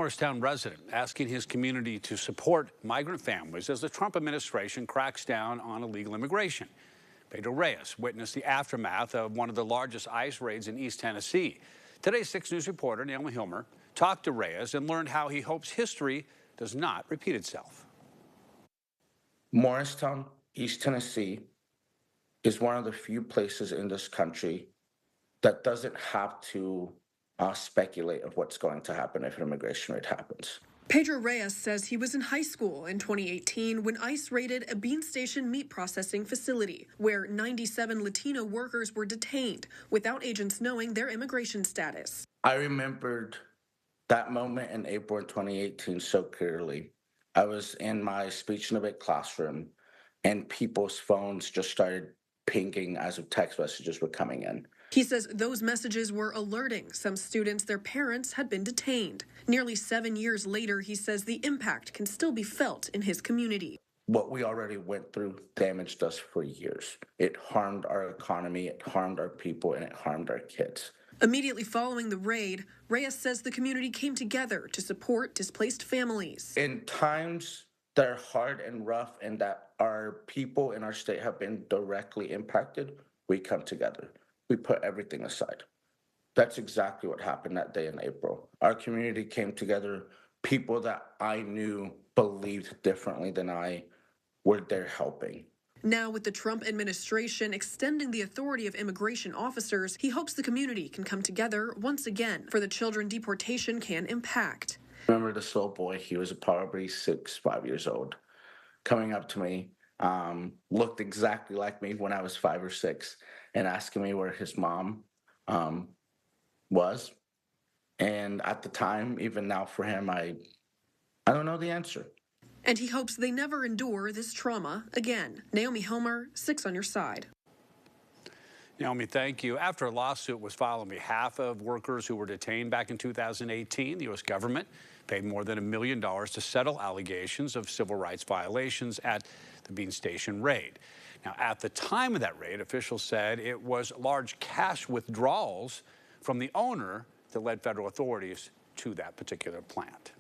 Morristown resident asking his community to support migrant families as the Trump administration cracks down on illegal immigration. Pedro Reyes witnessed the aftermath of one of the largest ICE raids in East Tennessee. Today's 6 News reporter Naomi Hilmer talked to Reyes and learned how he hopes history does not repeat itself. Morristown, East Tennessee, is one of the few places in this country that doesn't have to speculate of what's going to happen if an immigration raid happens. Pedro Reyes says he was in high school in 2018 when ICE raided a Bean Station meat processing facility where 97 Latino workers were detained without agents knowing their immigration status. I remembered that moment in April 2018 so clearly. I was in my speech and debate classroom and people's phones just started pinging as if text messages were coming in. He says those messages were alerting some students their parents had been detained. Nearly 7 years later, he says the impact can still be felt in his community. What we already went through damaged us for years. It harmed our economy, it harmed our people, and it harmed our kids. Immediately following the raid, Reyes says the community came together to support displaced families. In times that are hard and rough and that our people in our state have been directly impacted, we come together. We put everything aside. That's exactly what happened that day in April. Our community came together. People that I knew believed differently than I were there helping. Now, with the Trump administration extending the authority of immigration officers, he hopes the community can come together once again for the children deportation can impact. I remember this little boy, he was probably 5 years old, coming up to me, looked exactly like me when I was 5 or 6, and asking me where his mom was. And at the time, even now for him, I don't know the answer. And he hopes they never endure this trauma again. Naomi Hilmer, 6 on your side. Naomi, thank you. After a lawsuit was filed on behalf of workers who were detained back in 2018, the U.S. government paid more than $1 million to settle allegations of civil rights violations at the Bean Station raid. Now, at the time of that raid, officials said it was large cash withdrawals from the owner that led federal authorities to that particular plant.